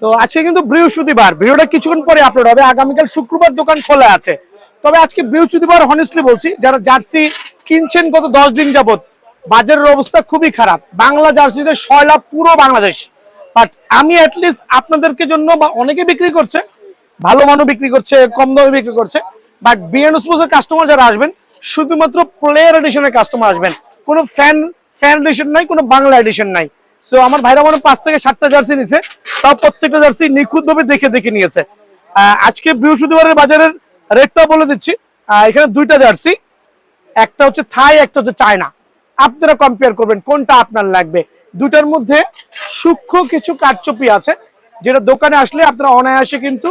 তো আজকে কিন্তু বৃহস্পতিবার, ভিডিওটা কিছুক্ষণ পরে আপলোড হবে। আগামীকাল শুক্রবার দোকান খোলা আছে। তবে আজকে বৃহস্পতিবার হনেস্টলি বলছি, যারা জার্সি কিনছেন গত 10 দিন যাবত, বাজারের অবস্থা খুবই খারাপ। বাংলা জার্সিতে সয়লাভ পুরো বাংলাদেশ। বাট আমি অ্যাটলিস্ট আপনাদেরকে জন্য, বা অনেকে বিক্রি করছে, ভালো মানও বিক্রি করছে, কম দামে বিক্রি করছে, বাট বিএন স্পোর্টসের কাস্টমার যারা আসবেন শুধুমাত্র প্লেয়ার এডিশনের কাস্টমার আসবেন। কোনো ফ্যান এডিশন নাই, কোনো বাংলা এডিশন নাই। সো আমার ভাইরা মনে 5 থেকে 7টা জার্সি নিছে, তাও প্রত্যেকটা জার্সি নিখুঁতভাবে দেখে দেখে নিয়েছে। আজকে বৃহস্পতিবারের বাজারের রেটটা বলে দিচ্ছি। এখানে 2টা জার্সি, একটা হচ্ছে থাই, একটা হচ্ছে চায়না। আপনারা কম্পেয়ার করবেন কোনটা আপনার লাগবে। দুটার মধ্যে সূক্ষ্ম কিছু কারচুপি আছে, যেটা দোকানে আসলে আপনারা অনায়াসে কিন্তু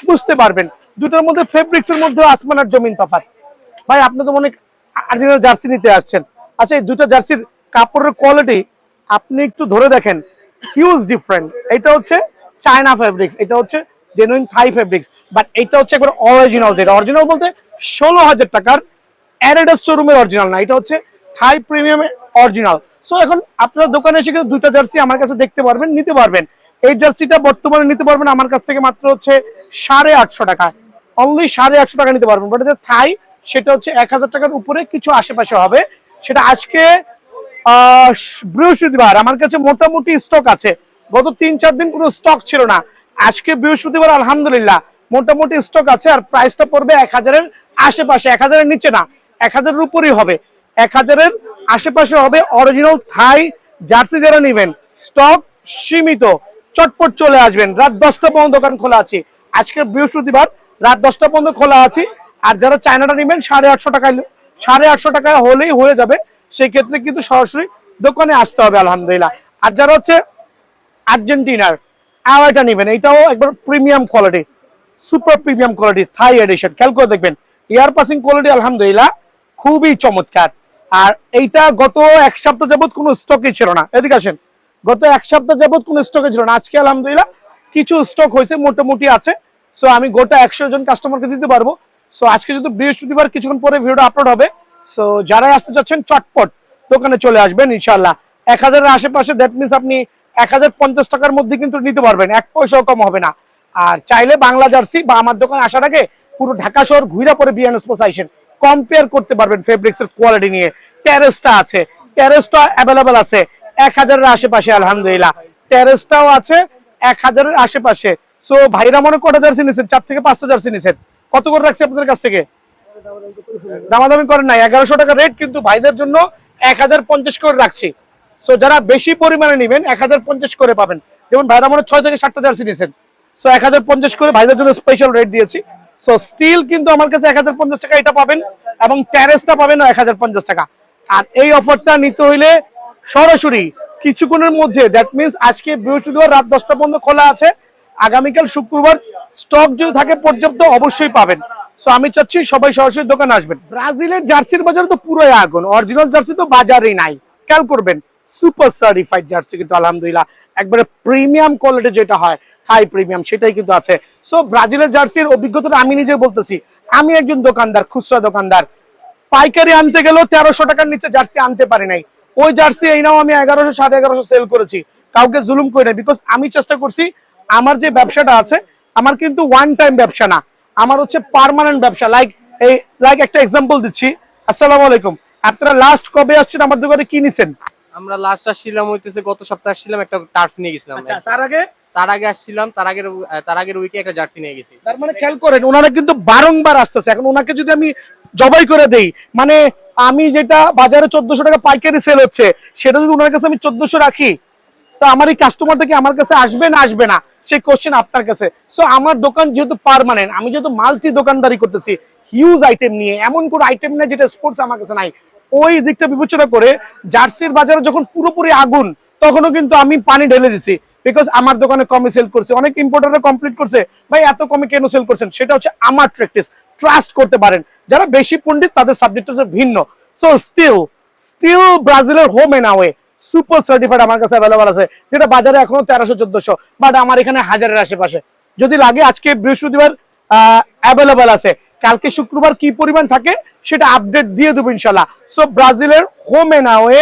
বুঝতে পারবেন। দুটার মধ্যে ফেব্রিক্স এর মধ্যে আসমান আর জমিন তফাৎ। ভাই আপনি তো মনে অরিজিনাল জার্সি নিতে আসছেন। আচ্ছা, এই দুটা জার্সির কাপড়ের কোয়ালিটি আপনি একটু ধরে দেখেন, হিউজ ডিফারেন্ট। এটা হচ্ছে চায়না ফেব্রিক্স, এটা হচ্ছে জেনুইন থাই ফেব্রিক্স, বাট এটা হচ্ছে একবার অরিজিনাল। যেটা অরিজিনাল বলতে 16,000 টাকার অ্যাডিডাস শোরুমের অরিজিনাল না, এটা হচ্ছে থাই প্রিমিয়াম অরিজিনাল। সো এখন আপনার দোকানে এসে কিন্তু 2টা জার্সি আমার কাছে দেখতে পারবেন, নিতে পারবেন। এই জার্সিটা বর্তমানে নিতে পারবেন আমার কাছ থেকে মাত্র হচ্ছে 850 টাকা, অনলি 850 টাকা নিতে পারবেন। বাট এটা থাই, সেটা হচ্ছে 1000 টাকার উপরে কিছু আশেপাশে হবে। সেটা আজকে বৃহস্পতিবার আমার কাছে মোটামুটি স্টক আছে। গত 3-4 দিন কোনো স্টক ছিল না। আজকে বৃহস্পতিবার আলহামদুলিল্লাহ মোটামুটি স্টক আছে। আর প্রাইসটা পড়বে 1000-এর আশেপাশে, 1000-এর নিচে না, 1000-এর উপরেই হবে, 1000-এর আশেপাশে হবে। অরিজিনাল থাই জার্সি যারা নেবেন, স্টক সীমিত, চটপট চলে আসবেন। রাত 10টা পর্যন্ত দোকান খোলা আছে। আজকে বৃহস্পতিবার রাত 10টা পর্যন্ত খোলা আছে। আর যারা চায়নাটা নেবেন 850 টাকায়, 850 টাকায় হলেই হয়ে যাবে। সেই ক্ষেত্রে কিন্তু সরাসরি দোকানে আসতে হবে আলহামদুলিল্লাহ। আর যারা হচ্ছে আর্জেন্টিনার আওয়াইটা নেবেন, এটাও একবার premium quality, super premium quality Thai edition. খেয়াল করে দেখবেন, এয়ার পাসিং কোয়ালিটি আলহামদুলিল্লাহ খুবই চমৎকার। আর এইটা গত 1 সপ্তাহ যাবত কোনো স্টকে ছিল না। এদিকে আসেন, গত 1 সপ্তাহ যাবত কোনো স্টকে ছিল না। আজকে আলহামদুলিল্লাহ কিছু স্টক হয়েছে, মোটামুটি আছে। সো আমি গোটা 100 জন কাস্টমারকে দিতে পারবো। সো আজকে যদি বৃহস্পতিবার, কিছুক্ষণ পরে ভিডিওটা আপলোড হবে। সো যারাই আসতে চাচ্ছেন চটপট দোকানে চলে আসবেন ইনশাল্লাহ। 1000-এর আশেপাশে, দ্যাট মিনস আপনি 1050 টাকার মধ্যে কিন্তু নিতে পারবেন, 1 পয়সাও কম হবে না। আর চাইলে বাংলা জার্সি বা আমার দোকানে আসার আগে পুরো ঢাকা শহর ঘুরে পরে বিএন স্পোর্টস আইসেন, কম্পেয়ার করতে পারবেন ফেব্রিক্স এর কোয়ালিটি নিয়ে। টেরেসটা আছে, টেরেসটা অ্যাভেলেবল আছে 1000-এর আশেপাশে আলহামদুলিল্লাহ। টেরেসটাও আছে 1000-এর আশেপাশে। সো ভাইরা মনে কটা জার্সি নিছেন? 4 থেকে 5টা জার্সি নিছেন। কত করে রাখছে আপনাদের কাছ থেকে? দামাদামি করেন নাই, 1100 টাকা রেট, কিন্তু ভাইদের জন্য 1050 করে রাখছি। সো যারা বেশি পরিমাণে নেবেন 1050 করে পাবেন। যেমন ভাইরা মনে 6 থেকে 7টা জার্সি নিছেন, সো 1050 করে ভাইদের জন্য স্পেশাল রেট দিয়েছি। সো স্টিল কিন্তু আমার কাছে 1050 টাকা এটা পাবেন, এবং ট্যারেসটা পাবেন 1050 টাকা। আর এই অফারটা নিতে হইলে সরাসরি কিছুক্ষণের মধ্যে, দ্যাট মিনস আজকে বৃহস্পতিবার রাত 10টা পর্যন্ত খোলা আছে, আগামীকাল শুক্রবার স্টক যদি থাকে পর্যাপ্ত অবশ্যই পাবেন। সো আমি চাচ্ছি সবাই সরাসরি দোকানে আসবেন। ব্রাজিলের জার্সির বাজার তো পুরোই আগুন, অরিজিনাল জার্সি তো বাজারেই নাই। খেয়াল করবেন, সুপার সার্টিফাইড জার্সি কিন্তু আলহামদুলিল্লাহ একবারে প্রিমিয়াম কোয়ালিটি যেটা হয়, হাই প্রিমিয়াম, সেটাই কিন্তু আছে। সো ব্রাজিলের জার্সির অভিজ্ঞতাটা আমি নিজে বলতেছি। আমি একজন দোকানদার, খুচরা দোকানদার, পাইকারি আনতে গেলেও 1300 টাকার নিচে জার্সি আনতে পারি নাই। ওই জার্সি এই নাও আমি 1100, 1150 সেল করেছি, কাউকে জুলুম করে নাই। বিকজ আমি চেষ্টা করছি, আমার যে ব্যবসাটা আছে, আমার কিন্তু ওয়ান টাইম ব্যবসা না, আমার হচ্ছে পার্মানেন্ট ব্যবসা। লাইক একটা এক্সাম্পল দিচ্ছি। আসসালামু আলাইকুম, আপনারা লাস্ট কবে আসছেন আমার দোকানে, কি নিছেন? আমরা লাস্ট আসছিলাম হইতেছে গত সপ্তাহে আসছিলাম, একটা টার্ফ নিয়ে গেছিলাম। আচ্ছা, তার আগে আসছিলাম, তার আগের উইকে একটা জার্সি নিয়ে গেছি। তার মানে খেয়াল করেন, ওনারা কিন্তু বারংবার আসতেছে। এখন ওনাকে যদি আমি জবাই করে দেই, মানে আমি যেটা বাজারে 1400 টাকা পাইকারি সেল হচ্ছে, সেটা যদি ওনার কাছে আমি 1400 রাখি, তো আমার এই কাস্টমারটা কি আমার কাছে আসবে না আসবে না, সেই কোশ্চেন আপনার কাছে। সো আমার দোকান যেহেতু পার্মানেন্ট, আমি যেহেতু মাল্টি দোকানদারি করতেছি হিউজ আইটেম নিয়ে, এমন কোন আইটেম নেই যেটা স্পোর্টস আমার কাছে নাই। ওই দিকটা বিবেচনা করে জার্সির বাজারে যখন পুরোপুরি আগুন, তখনও কিন্তু আমি পানি ঢেলে দিছি। বিকজ আমার দোকানে কমে সেল করছে, অনেক ইম্পোর্টাররা কমপ্লিট করছে, ভাই এত কমে কেন সেল করছেন? সেটা হচ্ছে আমার প্র্যাকটিস, ট্রাস্ট করতে পারেন। যারা বেশি পণ্ডিত তাদের সাবজেক্ট হচ্ছে ভিন্ন। সো স্টিল ব্রাজিলের home and away super certified আমার কাছে অ্যাভেলেবল আছে, যেটা বাজারে এখনো 1300-1400, বাট আমার এখানে 1000-এর আশেপাশে। যদি লাগে আজকে বৃহস্পতিবার অ্যাভেলেবল আছে, কালকে শুক্রবার কি পরিমাণ থাকে সেটা আপডেট দিয়ে দেবো ইনশাল্লাহ। সো ব্রাজিলের হোম এন্ড আওয়ে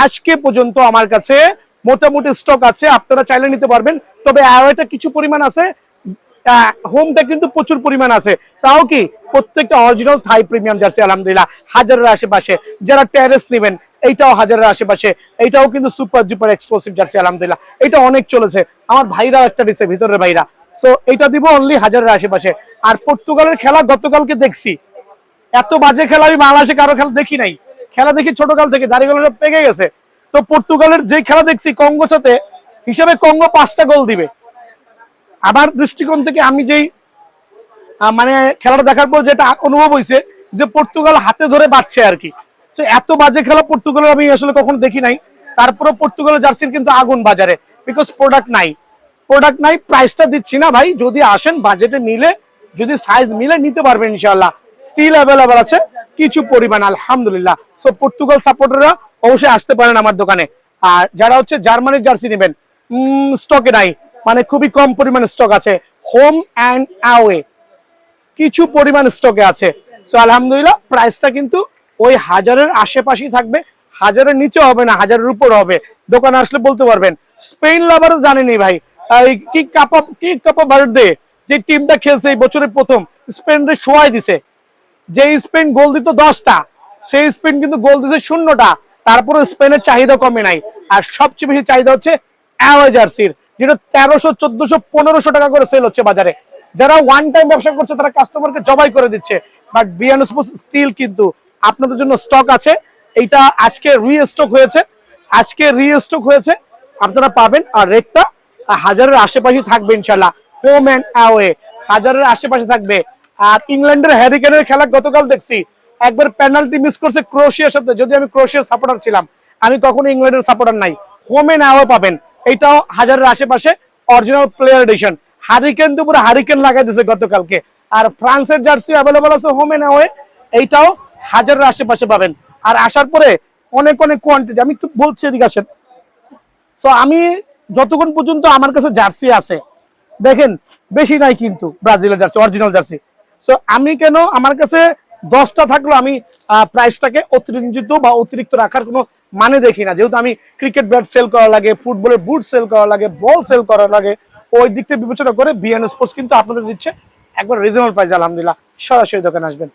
আজকে পর্যন্ত আমার কাছে মোটামুটি স্টক আছে, আপনারা চাইলে নিতে পারবেন। তবে অ্যাওয়েটা কিছু পরিমাণ আছে, হোমটা কিন্তু প্রচুর পরিমাণ আছে। তাও কি প্রত্যেকটা অরিজিনাল থাই প্রিমিয়াম জার্সি আলহামদুলিল্লাহ, হাজারের আশেপাশে। যারা টেরেস নেবেন এইটাও হাজারের আশেপাশে, এইটাও কিন্তু সুপার ডুপার এক্সক্লুসিভ জার্সি আলহামদুলিল্লাহ, এটা অনেক চলেছে। আমার ভাইরা একটা দিচ্ছে, ভিতরের ভাইরা। সো এটা দিব অনলি হাজারের আশেপাশে। আর পর্তুগালের খেলা গতকালকে দেখছি, এত বাজে খেলা আমি বাংলাদেশে কারো খেলা দেখি নাই। খেলা দেখি ছোটকাল থেকে, দাড়িগুলো সব পেকে গেছে। তো পর্তুগালের যে খেলা দেখছি কঙ্গোর সাথে, হিসাবে কঙ্গো 5টা গোল দিবে। আমার দৃষ্টিকোণ থেকে আমি যেই মানে খেলাটা দেখার পর যেটা অনুভব হয়েছে যে পর্তুগাল হাতে ধরে বাঁচছে আর কি। তো এত বাজে খেলা পর্তুগালের আমি আসলে কখনো দেখি নাই। তারপরে পর্তুগালের জার্সির কিন্তু আগুন বাজারে, বিকজ প্রোডাক্ট নাই। প্রোডাক্ট নাই, প্রাইসটা দিচ্ছি না ভাই, যদি আসেন বাজেটে মিলে, যদি সাইজ মিলে নিতে পারবেন ইনশাআল্লাহ। স্টিল অ্যাভেলেবল আছে কিছু পরিমাণ আলহামদুলিল্লাহ। সো পর্তুগাল সাপোর্টাররা অবশ্যই আসতে পারেন আমার দোকানে। আর যারা হচ্ছে জার্মানির জার্সি নেবেন, স্টকে নাই, মানে খুবই কম পরিমাণে স্টক আছে। হোম অ্যান্ড অ্যাওয়ে কিছু পরিমাণ স্টকে আছে। সো আলহামদুলিল্লাহ প্রাইসটা কিন্তু ওই হাজারের আশেপাশেই থাকবে, হাজারের নিচে হবে না, হাজারের উপর হবে। দোকানে আসলে বলতে পারবেন। স্পেন লাভারও জানেনি ভাই, এই কি কাপা ভার্দে যে টিমটা খেলছে এই বছরের প্রথম, স্পেনরে শোয়াই দিছে। যে স্পেন গোল দিত 10টা, সেই স্পেন কিন্তু গোল দিছে 0টা। তারপরে স্পেনের চাহিদা কমে নাই। আর সবচেয়ে বেশি চাহিদা হচ্ছে অ্যাওয়ে জার্সির, যেটা 1300, 1400, 1500 টাকা করে সেল হচ্ছে বাজারে। যারা ওয়ান টাইম ব্যবসা করছে তারা কাস্টমারকে জবাই করে দিচ্ছে। বাট বিয়ান স্পোর্টস স্টিল কিন্তু আপনাদের জন্য স্টক আছে। এইটা আজকে রিস্টক হয়েছে, আপনারা পাবেন। আর রেটটা হাজারের আশেপাশে থাকবে ইনশাল্লাহ। হোম অ্যান্ড অ্যাওয়ে হাজারের আশেপাশে থাকবে। আর ইংল্যান্ডের হ্যারিকেনের খেলা গতকাল দেখছি, একবার পেনাল্টি মিস করছে ক্রোয়েশিয়ার সাথে। যদি আমি ক্রোয়েশিয়ার সাপোর্টার ছিলাম, আমি কখনো ইংল্যান্ডের সাপোর্টার নাই। হোম অ্যান্ড অ্যাওয়ে পাবেন, এইটাও হাজারের আশেপাশে, অরিজিনাল প্লেয়ার এডিশন। হারিকেন তো পুরো হারিকেন লাগাই দিছে গতকালকে। আর ফ্রান্সের জার্সি অ্যাভেলেবল আছে হোম এন্ড অ্যাওয়ে, এইটাও হাজারের আশেপাশে পাবেন। আর আসার পরে অনেক অনেক কোয়ান্টিটি, আমি একটু বলছি এদিকে আসেন। সো আমি যতক্ষণ পর্যন্ত আমার কাছে জার্সি আছে, দেখেন বেশি নাই কিন্তু ব্রাজিলের জার্সি, অরিজিনাল জার্সি। সো আমি কেন, আমার কাছে 10টা থাকলো, আমি প্রাইসটাকে অতিরঞ্জিত বা অতিরিক্ত রাখার কোনো মানে দেখি না। যেহেতু আমি ক্রিকেট ব্যাট সেল করা লাগে, ফুটবলের বুট সেল করা লাগে, বল সেল করা লাগে, ওই দিকটা বিবেচনা করে বিএন স্পোর্টস কিন্তু আপনাদের দিচ্ছে একবার রিজনেবল প্রাইস আলহামদুলিল্লাহ। সরাসরি দোকানে আসবেন।